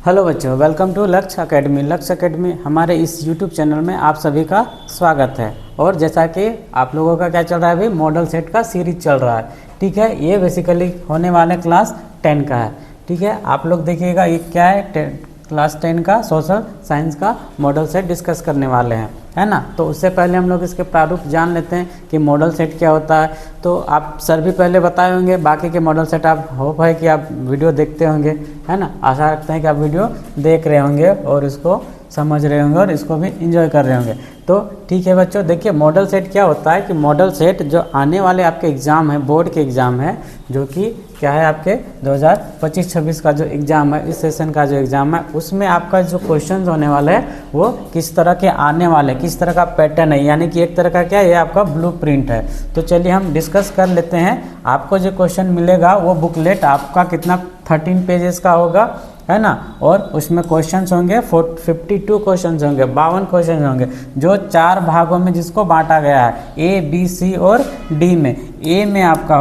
Hello बच्चों, welcome to लक्ष्य academy. लक्ष्य एकेडमी हमारे इस यूट्यूब चैनल में आप सभी का स्वागत है। और जैसा कि आप लोगों का क्या चल रहा है, अभी मॉडल सेट का सीरीज चल रहा है। ठीक है, ये बेसिकली होने वाले क्लास 10 का है। ठीक है, आप लोग देखिएगा ये क्या है, क्लास 10 का सोशल साइंस का मॉडल सेट डिस्कस करने वाले हैं, है ना। तो उससे पहले हम लोग इसके प्रारूप जान लेते हैं कि मॉडल सेट क्या होता है। तो आप सर भी पहले बताए होंगे, बाकी के मॉडल सेट आप होप है कि आप वीडियो देखते होंगे, है ना। आशा रखते हैं कि आप वीडियो देख रहे होंगे और इसको समझ रहे होंगे और इसको भी इंजॉय कर रहे होंगे। तो ठीक है बच्चों, देखिए मॉडल सेट क्या होता है कि मॉडल सेट जो आने वाले आपके एग्ज़ाम है, बोर्ड के एग्ज़ाम है, जो कि क्या है आपके 2025-26 का जो एग्ज़ाम है, इस सेशन का जो एग्ज़ाम है, उसमें आपका जो क्वेश्चंस होने वाले हैं वो किस तरह के आने वाले, किस तरह का पैटर्न है, यानी कि एक तरह का क्या है, ये आपका ब्लूप्रिंट है। तो चलिए हम डिस्कस कर लेते हैं। आपको जो क्वेश्चन मिलेगा वो बुकलेट आपका कितना 13 पेजेस का होगा, है ना। और उसमें क्वेश्चंस होंगे 52 क्वेश्चंस होंगे, 52 क्वेश्चन होंगे, जो 4 भागों में जिसको बांटा गया है, ए बी सी और डी में। ए में आपका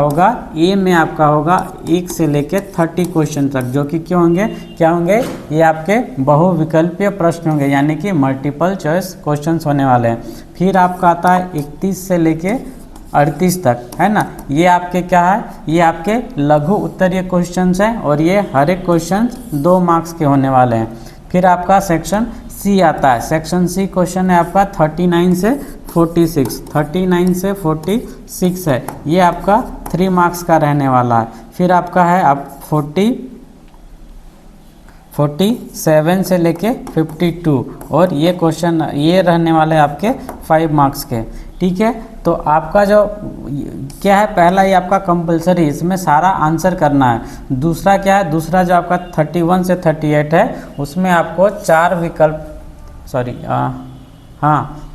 होगा 1 से लेके 30 क्वेश्चन तक, जो कि क्यों होंगे, क्या होंगे, ये आपके बहुविकल्पीय प्रश्न होंगे, यानी कि मल्टीपल चॉइस क्वेश्चंस होने वाले हैं। फिर आपका आता है 31 से लेके 38 तक, है ना। ये आपके क्या है, ये आपके लघु उत्तरीय क्वेश्चंस हैं और ये हर एक क्वेश्चन 2 मार्क्स के होने वाले हैं। फिर आपका सेक्शन सी आता है। सेक्शन सी क्वेश्चन है आपका 39 से 46 है। ये आपका 3 मार्क्स का रहने वाला है। फिर आपका है आप 47 से लेके 52, और ये क्वेश्चन ये रहने वाले आपके 5 मार्क्स के। ठीक है, तो आपका जो क्या है, पहला ये आपका कंपलसरी, इसमें सारा आंसर करना है। दूसरा क्या है, दूसरा जो आपका 31 से 38 है, उसमें आपको 4 विकल्प,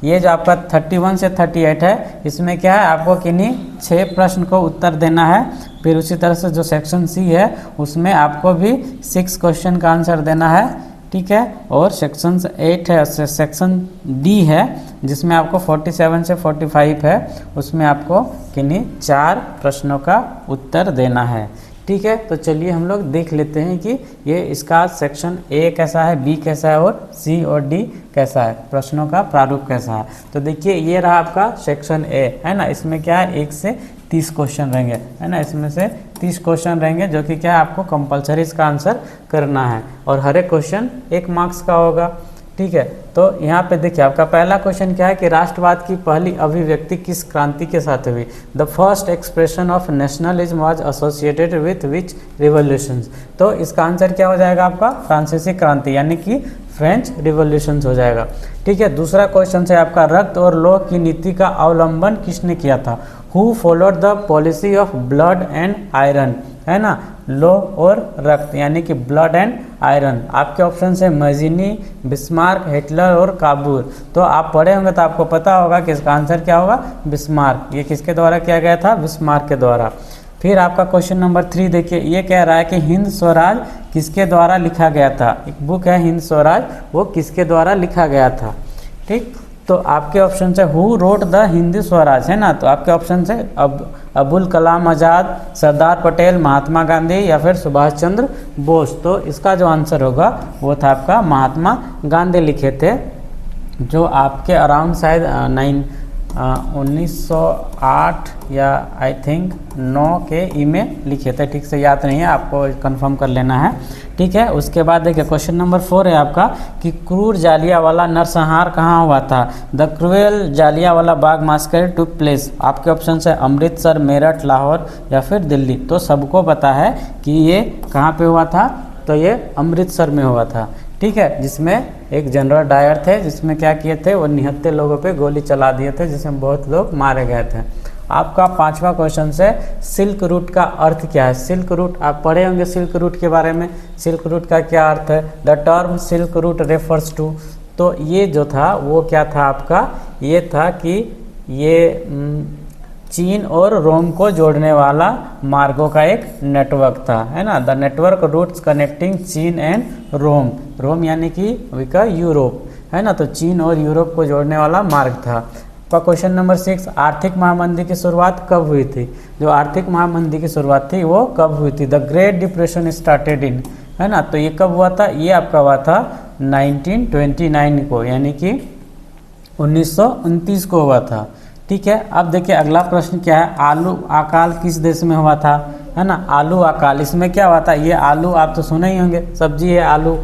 ये जो आपका 31 से 38 है, इसमें क्या है, आपको किन्हीं 6 प्रश्न को उत्तर देना है। फिर उसी तरह से जो सेक्शन सी है, उसमें आपको भी 6 क्वेश्चन का आंसर देना है। ठीक है, और सेक्शन 8 है, सेक्शन डी है, जिसमें आपको 47 से 45 है, उसमें आपको किन्हीं 4 प्रश्नों का उत्तर देना है। ठीक है, तो चलिए हम लोग देख लेते हैं कि ये इसका सेक्शन ए कैसा है, बी कैसा है और सी और डी कैसा है, प्रश्नों का प्रारूप कैसा है। तो देखिए ये रहा आपका सेक्शन ए, है ना। इसमें क्या है, 1 से 30 क्वेश्चन रहेंगे, है ना। इसमें से 30 क्वेश्चन रहेंगे, जो कि क्या है, आपको कंपलसरी इसका आंसर करना है, और हर एक क्वेश्चन 1 मार्क्स का होगा। ठीक है, तो यहाँ पे देखिए आपका पहला क्वेश्चन क्या है कि राष्ट्रवाद की पहली अभिव्यक्ति किस क्रांति के साथ हुई। The first expression of nationalism was associated with which revolutions. तो इसका आंसर क्या हो जाएगा आपका, फ्रांसीसी क्रांति, यानी कि फ्रेंच रिवॉल्यूशन हो जाएगा। ठीक है, दूसरा क्वेश्चन है आपका रक्त और लौह की नीति का अवलंबन किसने किया था। Who followed the policy of blood and iron, है ना। लौह और रक्त, यानी कि ब्लड एंड आयरन। आपके ऑप्शन है मजीनी, बिस्मार्क, हिटलर और काबूर। तो आप पढ़े होंगे तो आपको पता होगा कि इसका आंसर क्या होगा, बिस्मार्क। ये किसके द्वारा किया गया था, बिस्मार्क के द्वारा। फिर आपका क्वेश्चन नंबर 3 देखिए, ये कह रहा है कि हिंद स्वराज किसके द्वारा लिखा गया था। एक बुक है हिंद स्वराज, वो किसके द्वारा लिखा गया था। ठीक, तो आपके ऑप्शन है who wrote the Hindi Swaraj, है ना। तो आपके ऑप्शन है अबुल कलाम आज़ाद, सरदार पटेल, महात्मा गांधी या फिर सुभाष चंद्र बोस। तो इसका जो आंसर होगा वो था आपका महात्मा गांधी लिखे थे, जो आपके अराउंड शायद 1908 या आई थिंक 9 के ई में लिखे थे। ठीक से याद नहीं है, आपको कंफर्म कर लेना है। ठीक है, उसके बाद देखिए क्वेश्चन नंबर 4 है आपका कि क्रूर जालियांवाला नरसंहार कहाँ हुआ था। The cruel Jallianwala Bagh Bhaskar took place. आपके ऑप्शन है अमृतसर, मेरठ, लाहौर या फिर दिल्ली। तो सबको पता है कि ये कहाँ पे हुआ था, तो ये अमृतसर में हुआ था। ठीक है, जिसमें एक जनरल डायर थे, जिसमें क्या किए थे, वो निहत्थे लोगों पे गोली चला दिए थे, जिसमें बहुत लोग मारे गए थे। आपका 5वां क्वेश्चन है सिल्क रूट का अर्थ क्या है। सिल्क रूट आप पढ़े होंगे, सिल्क रूट के बारे में। सिल्क रूट का क्या अर्थ है, the term silk route refers to. तो ये जो था वो क्या था आपका, ये था कि ये चीन और रोम को जोड़ने वाला मार्गों का एक नेटवर्क था, है ना। द नेटवर्क रूट्स कनेक्टिंग चीन एंड रोम। रोम यानी कि विका यूरोप, है ना। तो चीन और यूरोप को जोड़ने वाला मार्ग था। का क्वेश्चन नंबर 6, आर्थिक महामंदी की शुरुआत कब हुई थी। जो आर्थिक महामंदी की शुरुआत थी वो कब हुई थी। The great depression started in, है ना। तो ये कब हुआ था, ये आपका हुआ था 1929 को, यानी कि 1929 को हुआ था। ठीक है, अब देखिए अगला प्रश्न क्या है, आलू अकाल किस देश में हुआ था, है ना। आलू अकाल, इसमें क्या हुआ था, ये आलू आप तो सुने ही होंगे, सब्जी है आलू।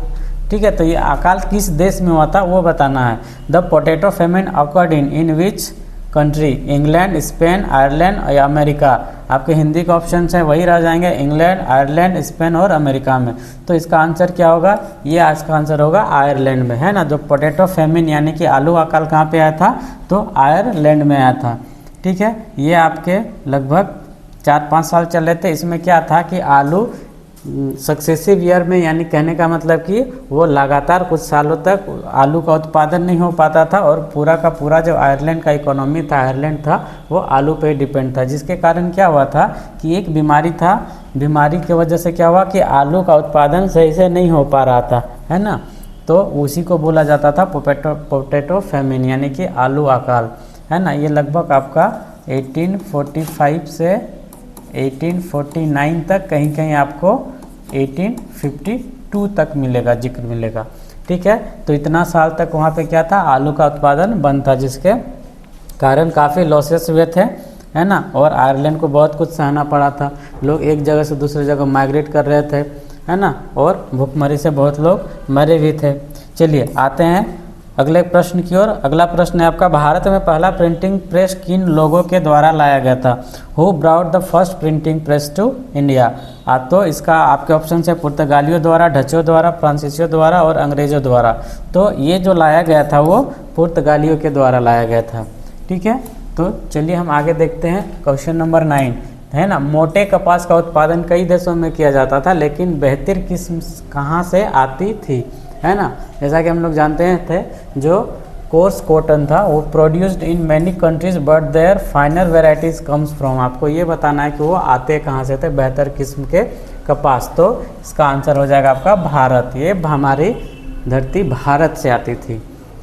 ठीक है, तो ये अकाल किस देश में हुआ था वो बताना है। The potato famine occurred in which country, England, Spain, Ireland या अमेरिका। आपके हिंदी के ऑप्शन है वही रह जाएंगे, इंग्लैंड, आयरलैंड, स्पेन और अमेरिका में। तो इसका आंसर क्या होगा, ये आज का आंसर होगा आयरलैंड में, है ना। जो पोटैटो फेमिन यानी कि आलू अकाल कहाँ पे आया था, तो आयरलैंड में आया था। ठीक है, ये आपके लगभग 4-5 साल चल रहे थे। इसमें क्या था कि आलू सक्सेसिव ईयर में, यानी कहने का मतलब कि वो लगातार कुछ सालों तक आलू का उत्पादन नहीं हो पाता था, और पूरा का पूरा जो आयरलैंड का इकोनॉमी था, आयरलैंड था, वो आलू पे डिपेंड था। जिसके कारण क्या हुआ था कि एक बीमारी था, बीमारी की वजह से क्या हुआ कि आलू का उत्पादन सही से नहीं हो पा रहा था, है ना। तो उसी को बोला जाता था पोटैटो फेमिन, यानी कि आलू अकाल, है ना। ये लगभग आपका 1845 से 1849 तक, कहीं कहीं आपको 1852 तक मिलेगा, जिक्र मिलेगा। ठीक है, तो इतना साल तक वहाँ पे क्या था, आलू का उत्पादन बंद था, जिसके कारण काफ़ी लॉसेस हुए थे, है ना। और आयरलैंड को बहुत कुछ सहना पड़ा था, लोग एक जगह से दूसरी जगह माइग्रेट कर रहे थे, है ना, और भूखमरी से बहुत लोग मरे भी थे। चलिए आते हैं अगले प्रश्न की ओर। अगला प्रश्न है आपका, भारत में पहला प्रिंटिंग प्रेस किन लोगों के द्वारा लाया गया था, who brought the first printing press to India. तो इसका आपके ऑप्शन है पुर्तगालियों द्वारा, डचों द्वारा, फ्रांसीसियों द्वारा और अंग्रेजों द्वारा। तो ये जो लाया गया था वो पुर्तगालियों के द्वारा लाया गया था। ठीक है, तो चलिए हम आगे देखते हैं क्वेश्चन नंबर 9, है ना। मोटे कपास का उत्पादन कई देशों में किया जाता था, लेकिन बेहतर किस्म कहाँ से आती थी, है ना। जैसा कि हम लोग जानते हैं थे, जो कोर्स कॉटन था वो produced in many countries but their finer varieties comes from. आपको ये बताना है कि वो आते कहाँ से थे, बेहतर किस्म के कपास। तो इसका आंसर हो जाएगा आपका भारत, ये हमारी धरती भारत से आती थी।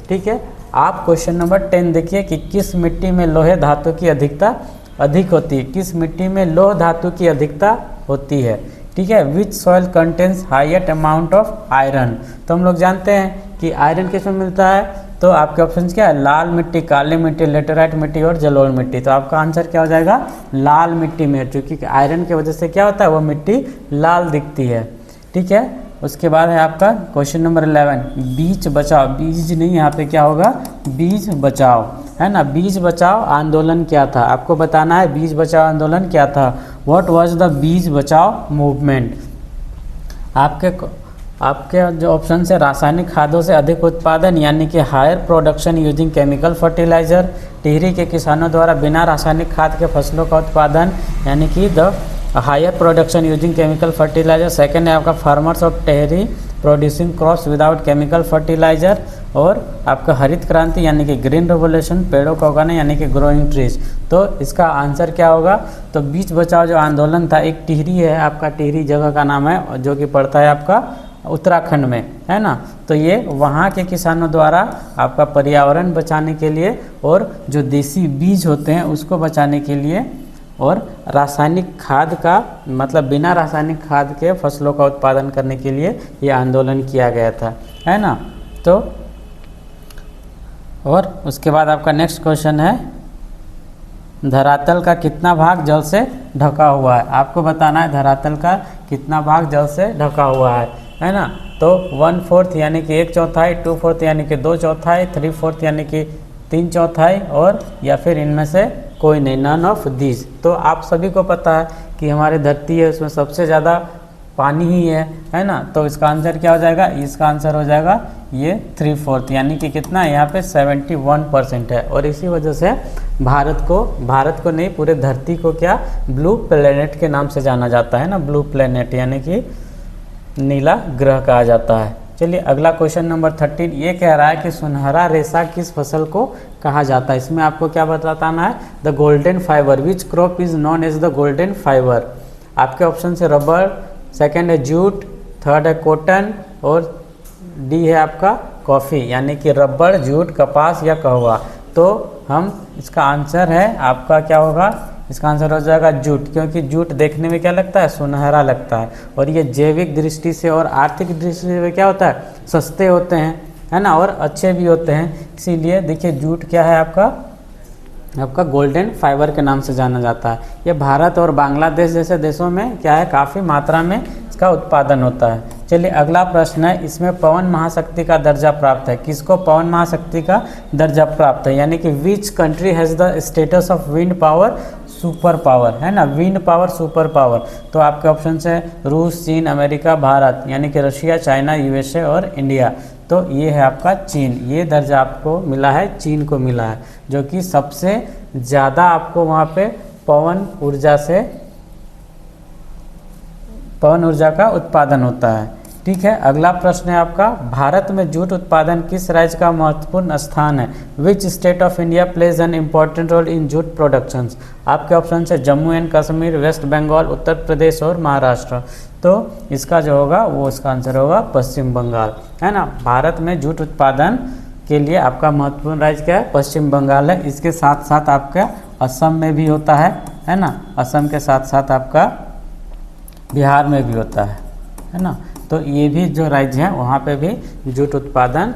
ठीक है, आप क्वेश्चन नंबर 10 देखिए कि किस मिट्टी में लोहे धातु की अधिकता अधिक होती है, किस मिट्टी में लोह धातु की अधिकता होती है। ठीक है, विच soil contains highest amount of iron. तो हम लोग जानते हैं कि आयरन किसमें मिलता है, तो आपके ऑप्शन क्या है, लाल मिट्टी, काली मिट्टी, लेटेराइट मिट्टी और जलोढ़ मिट्टी। तो आपका आंसर क्या हो जाएगा, लाल मिट्टी में, क्योंकि आयरन की वजह से क्या होता है, वो मिट्टी लाल दिखती है। ठीक है, उसके बाद है आपका क्वेश्चन नंबर 11, बीज बचाओ, बीज नहीं, यहाँ पे क्या होगा, बीज बचाओ, है ना। बीज बचाओ आंदोलन क्या था, आपको बताना है बीज बचाओ आंदोलन क्या था। व्हाट वाज द बीज बचाओ मूवमेंट। आपके जो ऑप्शन है, रासायनिक खादों से अधिक उत्पादन, यानी कि higher production using chemical fertiliser. Tehri के किसानों द्वारा बिना रासायनिक खाद के फसलों का उत्पादन, यानी कि the higher production using chemical fertiliser. Second है आपका farmers of Tehri producing crops without chemical fertiliser. और आपका हरित क्रांति, यानी कि ग्रीन रेवोल्यूशन, पेड़ों का उगाना, यानी कि ग्रोइंग ट्रीज। तो इसका आंसर क्या होगा, तो बीज बचाओ जो आंदोलन था, एक टिहरी है आपका, टिहरी जगह का नाम है, जो कि पड़ता है आपका उत्तराखंड में, है ना। तो ये वहाँ के किसानों द्वारा आपका पर्यावरण बचाने के लिए, और जो देसी बीज होते हैं उसको बचाने के लिए, और रासायनिक खाद का मतलब बिना रासायनिक खाद के फसलों का उत्पादन करने के लिए ये आंदोलन किया गया था, है ना। तो और उसके बाद आपका नेक्स्ट क्वेश्चन है, धरातल का कितना भाग जल से ढका हुआ है। आपको बताना है धरातल का कितना भाग जल से ढका हुआ है ना। तो 1/4 यानी कि 1/4, 2/4 यानी कि 2/4, 3/4 यानी कि 3/4, और या फिर इनमें से कोई नहीं, नन ऑफ दिस। तो आप सभी को पता है कि हमारी धरती है उसमें सबसे ज़्यादा पानी ही है ना। तो इसका आंसर क्या हो जाएगा, इसका आंसर हो जाएगा ये 3/4, यानी कि कितना है यहाँ पे 71% है। और इसी वजह से भारत को नहीं पूरे धरती को क्या ब्लू प्लेनेट के नाम से जाना जाता है ना, ब्लू प्लेनेट यानी कि नीला ग्रह कहा जाता है। चलिए अगला क्वेश्चन नंबर 13 ये कह रहा है कि सुनहरा रेशा किस फसल को कहा जाता है। इसमें आपको क्या बताना है, the golden fibre, which crop is known as the golden fibre. आपके ऑप्शन से रबर, सेकंड है जूट, थर्ड है कॉटन, और डी है आपका कॉफ़ी, यानी कि रबर, जूट, कपास या कहवा। तो हम इसका आंसर है आपका क्या होगा, इसका आंसर हो जाएगा जूट, क्योंकि जूट देखने में क्या लगता है, सुनहरा लगता है, और ये जैविक दृष्टि से और आर्थिक दृष्टि से क्या होता है, सस्ते होते हैं, है ना, और अच्छे भी होते हैं। इसीलिए देखिए जूट क्या है आपका गोल्डन फाइबर के नाम से जाना जाता है। ये भारत और बांग्लादेश जैसे देशों में क्या है, काफ़ी मात्रा में इसका उत्पादन होता है। चलिए अगला प्रश्न है, इसमें पवन महाशक्ति का दर्जा प्राप्त है। किसको पवन महाशक्ति का दर्जा प्राप्त है, यानी कि which country has the status of wind power super power, है ना, विंड पावर सुपर पावर। तो आपके ऑप्शन है रूस, चीन, अमेरिका, भारत, यानी कि रशिया, चाइना, यूएसए और इंडिया। तो ये है आपका चीन, ये दर्जा आपको मिला है, चीन को मिला है, जो कि सबसे ज़्यादा आपको वहाँ पे पवन ऊर्जा का उत्पादन होता है। ठीक है, अगला प्रश्न है आपका, भारत में जूट उत्पादन किस राज्य का महत्वपूर्ण स्थान है। Which state of India plays an important role in jute productions. आपके ऑप्शन है जम्मू एंड कश्मीर, वेस्ट बंगाल, उत्तर प्रदेश और महाराष्ट्र। तो इसका जो होगा वो इसका आंसर होगा पश्चिम बंगाल, है ना। भारत में जूट उत्पादन के लिए आपका महत्वपूर्ण राज्य क्या है, पश्चिम बंगाल है। इसके साथ साथ आपका असम में भी होता है ना, असम के साथ साथ आपका बिहार में भी होता है ना। तो ये भी जो राज्य हैं वहाँ पे भी जूट उत्पादन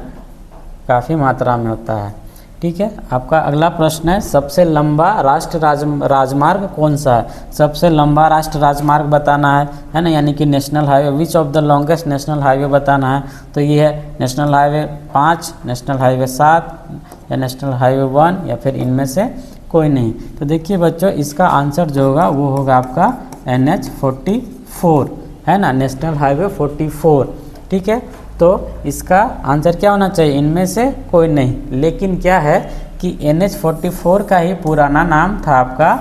काफ़ी मात्रा में होता है। ठीक है, आपका अगला प्रश्न है, सबसे लंबा राष्ट्रीय राजमार्ग कौन सा है। सबसे लंबा राष्ट्रीय राजमार्ग बताना है ना, यानी कि national highway. Which of the longest national highway बताना है। तो ये है नेशनल हाईवे 5, नेशनल हाईवे 7 या नेशनल हाईवे 1 या फिर इनमें से कोई नहीं। तो देखिए बच्चों, इसका आंसर जो होगा वो होगा आपका NH44, है ना, नेशनल हाईवे 44। ठीक है, तो इसका आंसर क्या होना चाहिए, इनमें से कोई नहीं। लेकिन क्या है कि NH44 का ही पुराना नाम था आपका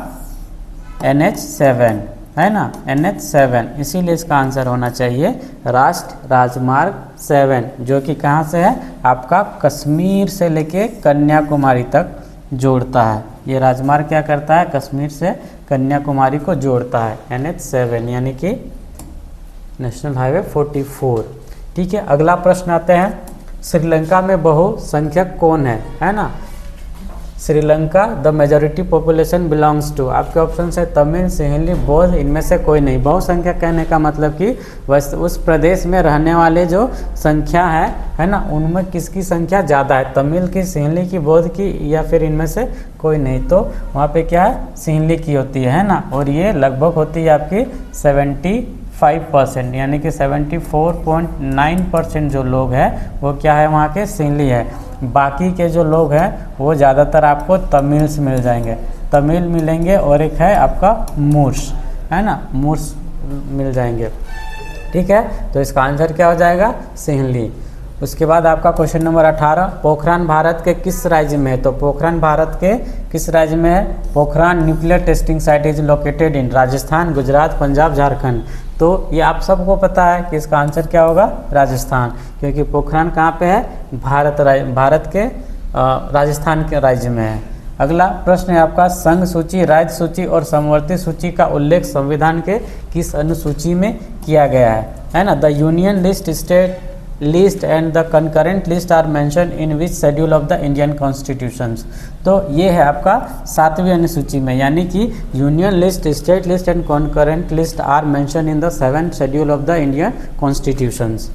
NH7, है ना, NH7। इसीलिए इसका आंसर होना चाहिए राष्ट्रीय राजमार्ग 7, जो कि कहाँ से है, आपका कश्मीर से लेके कन्याकुमारी तक जोड़ता है। ये राजमार्ग क्या करता है, कश्मीर से कन्याकुमारी को जोड़ता है, NH7 यानी कि नेशनल हाईवे 44। ठीक है, अगला प्रश्न आते हैं, श्रीलंका में बहुसंख्यक कौन है ना। Sri Lanka the majority population belongs to. आपके ऑप्शन है तमिल, सिंहली, बौद्ध, इनमें से कोई नहीं। बहुसंख्यक कहने का मतलब कि वैसे उस प्रदेश में रहने वाले जो संख्या है ना, उनमें किसकी संख्या ज़्यादा है, तमिल की, सिंहली की, बौद्ध की, या फिर इनमें से कोई नहीं। तो वहाँ पे क्या है, सिंहली की होती है ना, और ये लगभग होती है आपकी 75%, यानी कि 74.9% जो लोग हैं वो क्या है, वहाँ के सिंहली है। बाकी के जो लोग हैं वो ज़्यादातर आपको तमिल्स मिल जाएंगे, तमिल मिलेंगे, और एक है आपका मूर्स, है ना, मूर्स मिल जाएंगे। ठीक है, तो इसका आंसर क्या हो जाएगा, सिंहली। उसके बाद आपका क्वेश्चन नंबर 18, पोखरान भारत के किस राज्य में है। तो पोखरान भारत के किस राज्य में है, Pokhran nuclear testing site is located in Rajasthan, Gujarat, Punjab, Jharkhand. तो ये आप सबको पता है कि इसका आंसर क्या होगा, राजस्थान, क्योंकि पोखरान कहाँ पे है, भारत के राजस्थान के राज्य में है। अगला प्रश्न है आपका, संघ सूची, राज्य सूची और समवर्ती सूची का उल्लेख संविधान के किस अनुसूची में किया गया है ना। The union list, state list and the concurrent list are mention in which schedule of the Indian constitutions. तो ये है आपका 7वीं अनुसूची में, यानी कि union list, state list and concurrent list are mention in the 7th schedule of the Indian constitutions.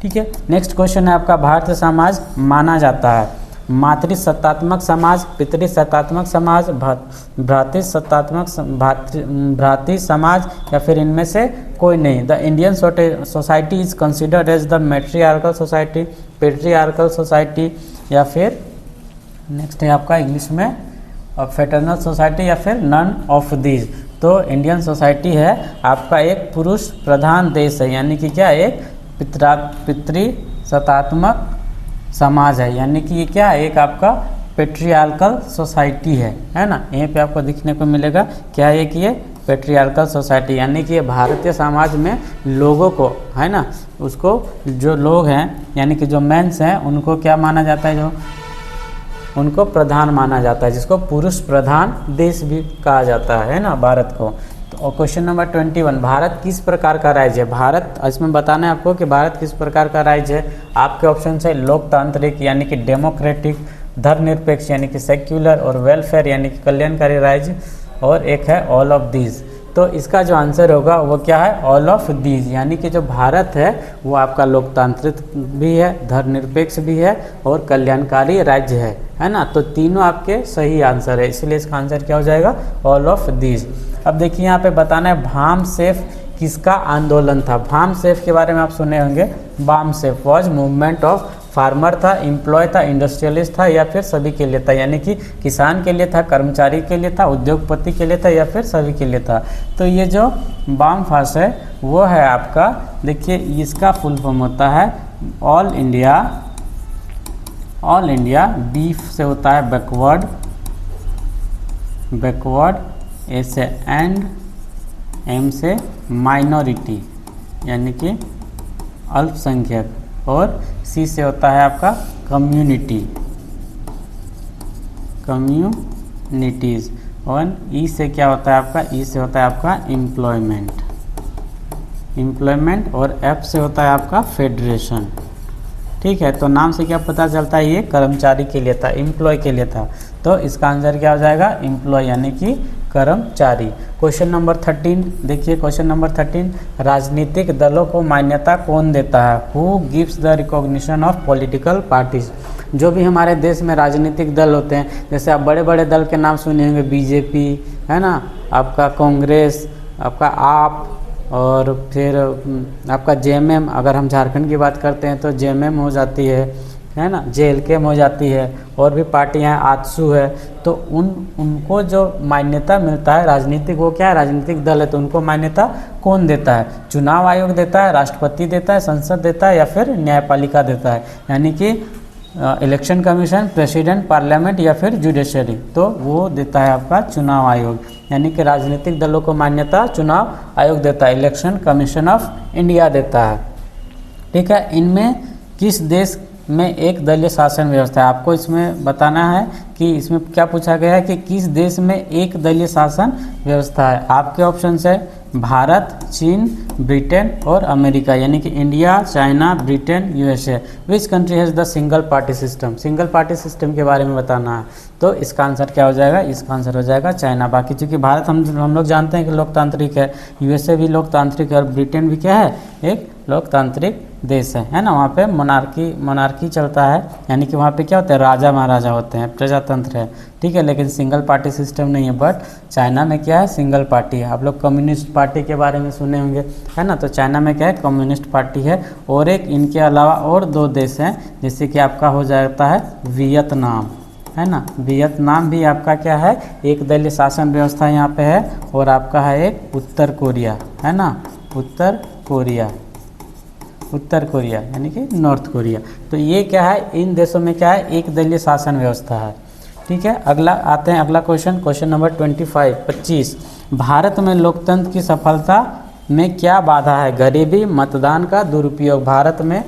ठीक है, नेक्स्ट क्वेश्चन है आपका, भारतीय समाज माना जाता है मातृसत्तात्मक समाज, पितृसत्तात्मक समाज, भ्रातृ समाज, या फिर इनमें से कोई नहीं। The Indian society is considered as the matriarchal society, patriarchal society, या फिर नेक्स्ट है आपका इंग्लिश में फेटर्नल सोसाइटी, या फिर नन ऑफ दीज। तो इंडियन सोसाइटी है आपका एक पुरुष प्रधान देश है, यानी कि क्या, एक पितृसत्तात्मक समाज है, यानी कि ये क्या है, एक आपका पेट्रियार्कल सोसाइटी है ना। यहीं पे आपको दिखने को मिलेगा क्या है कि ये पेट्रियार्कल सोसाइटी, यानी कि ये भारतीय समाज में लोगों को, है ना, उसको जो लोग हैं यानी कि जो मेंस हैं उनको क्या माना जाता है, जो उनको प्रधान माना जाता है, जिसको पुरुष प्रधान देश भी कहा जाता है ना भारत को। तो क्वेश्चन नंबर 21, भारत किस प्रकार का राज्य है। भारत, इसमें बताना है आपको कि भारत किस प्रकार का राज्य है। आपके ऑप्शन है लोकतांत्रिक यानी कि डेमोक्रेटिक, धर्मनिरपेक्ष यानी कि सेक्युलर, और वेलफेयर यानी कि कल्याणकारी राज्य, और एक है ऑल ऑफ दीज। तो इसका जो आंसर होगा वो क्या है, ऑल ऑफ दीज, यानी कि जो भारत है वो आपका लोकतांत्रिक भी है, धर्मनिरपेक्ष भी है और कल्याणकारी राज्य है ना। तो तीनों आपके सही आंसर है, इसलिए इसका आंसर क्या हो जाएगा, ऑल ऑफ दीज। अब देखिए यहाँ पे बताना है भाम सेफ किसका आंदोलन था। भाम सेफ के बारे में आप सुने होंगे। BAMCEF was movement of farmer था, एम्प्लॉय था, इंडस्ट्रियलिस्ट था या फिर सभी के लिए था, यानी कि किसान के लिए था, कर्मचारी के लिए था, उद्योगपति के लिए था या फिर सभी के लिए था। तो ये जो बाम फास्ट है वो है आपका, देखिए इसका फुल फॉर्म होता है ऑल इंडिया, बी से होता है बैकवर्ड, ए से एंड, एम से माइनॉरिटी यानी कि अल्पसंख्यक, और सी से होता है आपका कम्युनिटीज़, और ई से क्या होता है आपका, ई से होता है आपका एम्प्लॉयमेंट, और एफ से होता है आपका फेडरेशन। ठीक है, तो नाम से क्या पता चलता है, ये कर्मचारी के लिए था, एम्प्लॉय के लिए था। तो इसका आंसर क्या हो जाएगा, एम्प्लॉय यानी कि कर्मचारी। क्वेश्चन नंबर 13 देखिए, क्वेश्चन नंबर 13, राजनीतिक दलों को मान्यता कौन देता है, who gives the recognition of political parties. जो भी हमारे देश में राजनीतिक दल होते हैं, जैसे आप बड़े बड़े दल के नाम सुने होंगे, बीजेपी है ना, आपका कांग्रेस, आपका आप, और फिर आपका जेएमएम, अगर हम झारखंड की बात करते हैं तो जेएमएम हो जाती है ना, जेएलकेएम हो जाती है, और भी पार्टियां आजसू है। तो उनको जो मान्यता मिलता है राजनीतिक, वो क्या है, राजनीतिक दल है, तो उनको मान्यता कौन देता है, चुनाव आयोग देता है, राष्ट्रपति देता है, संसद देता है या फिर न्यायपालिका देता है, यानी कि इलेक्शन कमीशन, प्रेसिडेंट, पार्लियामेंट या फिर जुडिशरी। तो वो देता है आपका चुनाव आयोग, यानी कि राजनीतिक दलों को मान्यता चुनाव आयोग देता है, इलेक्शन कमीशन ऑफ इंडिया देता है। ठीक है, इनमें किस देश में एक दलीय शासन व्यवस्था है, आपको इसमें बताना है कि इसमें क्या पूछा गया है कि किस देश में एक दलीय शासन व्यवस्था है। आपके ऑप्शन है भारत, चीन, ब्रिटेन और अमेरिका, यानी कि India, China, Britain, USA. Which country has the single party system, single party system के बारे में बताना है। तो इसका आंसर क्या हो जाएगा, इसका आंसर हो जाएगा चाइना। बाकी चूंकि भारत हम लोग जानते हैं कि लोकतांत्रिक है, यूएसए भी लोकतांत्रिक है, और ब्रिटेन भी क्या है, एक लोकतांत्रिक देश है ना। वहाँ पे मोनार्की चलता है, यानी कि वहाँ पे क्या होता है, राजा महाराजा होते हैं, प्रजातंत्र है। ठीक है, लेकिन सिंगल पार्टी सिस्टम नहीं है। बट चाइना में क्या है, सिंगल पार्टी है। आप लोग कम्युनिस्ट पार्टी के बारे में सुने होंगे, है ना। तो चाइना में क्या है, कम्युनिस्ट पार्टी है। और एक इनके अलावा और दो देश हैं, जैसे कि आपका हो जाता है वियतनाम, है ना। वियतनाम भी आपका क्या है, एक दलीय शासन व्यवस्था यहाँ पे है। और आपका है एक उत्तर कोरिया, है ना, उत्तर कोरिया यानी कि नॉर्थ कोरिया। तो ये क्या है, इन देशों में क्या है, एक दलीय शासन व्यवस्था है। ठीक है, अगला आते हैं, अगला क्वेश्चन नंबर 25। भारत में लोकतंत्र की सफलता में क्या बाधा है, गरीबी, मतदान का दुरुपयोग। भारत में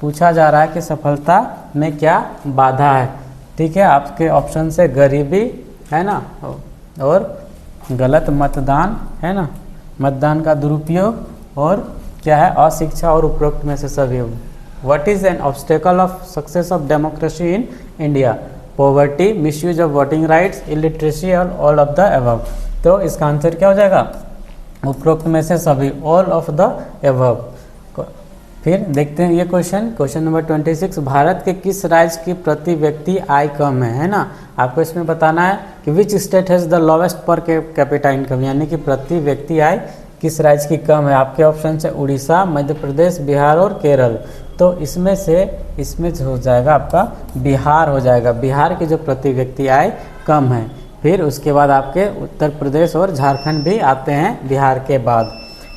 पूछा जा रहा है कि सफलता में क्या बाधा है। ठीक है, आपके ऑप्शन से गरीबी, है ना, और गलत मतदान, है ना, मतदान का दुरुपयोग, और क्या है, अशिक्षा और उपरोक्त में से सभी। What is an obstacle of success of democracy in India, poverty, misuse of voting rights, illiteracy और ऑल ऑफ द अबव। तो इसका आंसर क्या हो जाएगा, उपरोक्त में से सभी, ऑल ऑफ द अबव। फिर देखते हैं ये क्वेश्चन नंबर 26। भारत के किस राज्य की प्रति व्यक्ति आय कम है ना। आपको इसमें बताना है कि which state has the lowest per capita income, यानी कि प्रति व्यक्ति आय किस राज्य की कम है। आपके ऑप्शन है उड़ीसा, मध्य प्रदेश, बिहार और केरल। तो इसमें हो जाएगा आपका बिहार हो जाएगा। बिहार की जो प्रति व्यक्ति आय कम है। फिर उसके बाद आपके उत्तर प्रदेश और झारखंड भी आते हैं बिहार के बाद।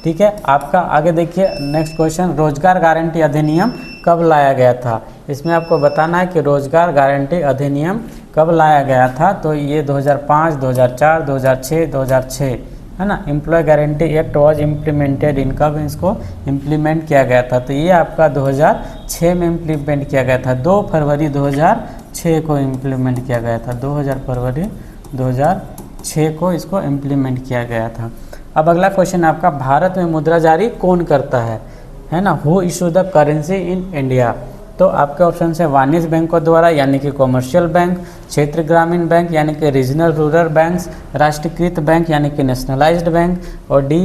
ठीक है, आपका आगे देखिए नेक्स्ट क्वेश्चन, रोजगार गारंटी अधिनियम कब लाया गया था। इसमें आपको बताना है कि रोजगार गारंटी अधिनियम कब लाया गया था। तो ये 2005, 2004, 2006, 2006 है ना। Employ guarantee act was implemented in, कब इसको इम्प्लीमेंट किया गया था। तो ये आपका 2006 में इम्प्लीमेंट किया गया था, 2 फरवरी 2006 को इम्प्लीमेंट किया गया था, 2 फरवरी 2006 को इसको इम्प्लीमेंट किया गया था। अब अगला क्वेश्चन आपका, भारत में मुद्रा जारी कौन करता है ना। Who issue the currency in India, तो आपके ऑप्शन है वाणिज्य बैंकों द्वारा यानी कि कॉमर्शियल बैंक, क्षेत्र ग्रामीण बैंक यानी कि रीजनल रूरल बैंक्स, राष्ट्रीयकृत बैंक यानी कि नेशनलाइज्ड बैंक, और डी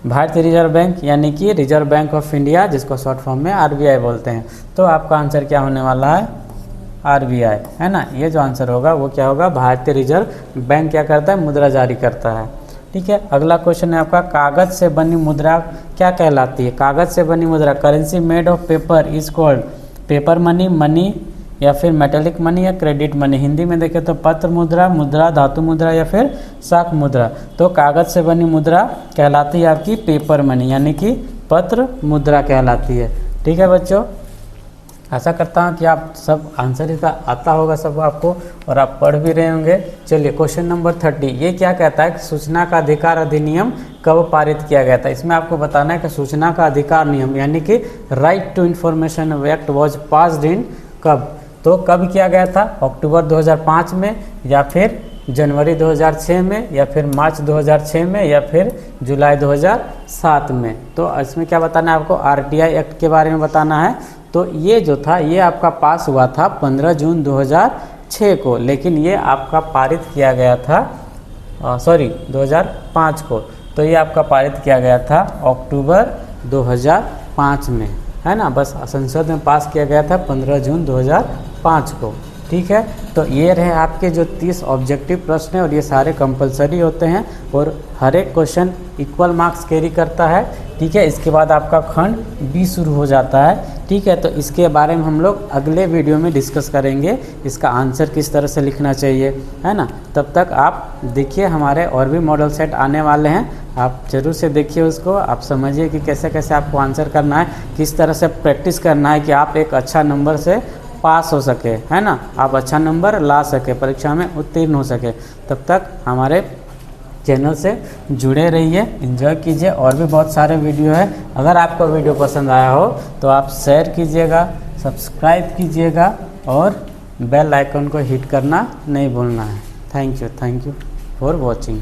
भारतीय रिजर्व बैंक यानी कि रिजर्व बैंक ऑफ इंडिया, जिसको शॉर्ट फॉर्म में RBI बोलते हैं। तो आपका आंसर क्या होने वाला है? RBI, है ना। ये जो आंसर होगा वो क्या होगा? भारतीय रिजर्व बैंक क्या करता है? मुद्रा जारी करता है। ठीक है, अगला क्वेश्चन है आपका, कागज से बनी मुद्रा क्या कहलाती है? कागज से बनी मुद्रा, currency made of paper is called paper money, money या फिर मेटेलिक मनी या क्रेडिट मनी। हिंदी में देखें तो पत्र मुद्रा, मुद्रा, धातु मुद्रा या फिर शाक मुद्रा। तो कागज से बनी मुद्रा कहलाती है आपकी पेपर मनी यानी कि पत्र मुद्रा कहलाती है। ठीक है बच्चों, आशा करता हूँ कि आप सब आंसर इसका आता होगा सब आपको और आप पढ़ भी रहे होंगे। चलिए क्वेश्चन नंबर 30, ये क्या कहता है कि सूचना का अधिकार अधिनियम कब पारित किया गया था? इसमें आपको बताना है कि सूचना का अधिकार नियम यानी कि right to information act was passed in कब? तो कब किया गया था? अक्टूबर 2005 में या फिर जनवरी 2006 में या फिर मार्च 2006 में या फिर जुलाई 2007 में। तो इसमें क्या बताना है आपको? RTI एक्ट के बारे में बताना है। तो ये जो था ये आपका पास हुआ था 15 जून 2006 को, लेकिन ये आपका पारित किया गया था 2005 को। तो ये आपका पारित किया गया था अक्टूबर 2005 में, है ना। बस संसद में पास किया गया था 15 जून 2005 को। ठीक है, तो ये रहे आपके जो 30 ऑब्जेक्टिव प्रश्न हैं और ये सारे कंपलसरी होते हैं और हर एक क्वेश्चन इक्वल मार्क्स कैरी करता है। ठीक है, इसके बाद आपका खंड B शुरू हो जाता है। ठीक है, तो इसके बारे में हम लोग अगले वीडियो में डिस्कस करेंगे, इसका आंसर किस तरह से लिखना चाहिए, है ना। तब तक आप देखिए, हमारे और भी मॉडल सेट आने वाले हैं, आप जरूर से देखिए उसको, आप समझिए कि कैसे कैसे आपको आंसर करना है, किस तरह से प्रैक्टिस करना है कि आप एक अच्छा नंबर से पास हो सके, है ना, आप अच्छा नंबर ला सके, परीक्षा में उत्तीर्ण हो सके। तब तक हमारे चैनल से जुड़े रहिए, एंजॉय कीजिए। और भी बहुत सारे वीडियो है, अगर आपको वीडियो पसंद आया हो तो आप शेयर कीजिएगा, सब्सक्राइब कीजिएगा और बेल आइकन को हिट करना नहीं भूलना है। Thank you for watching.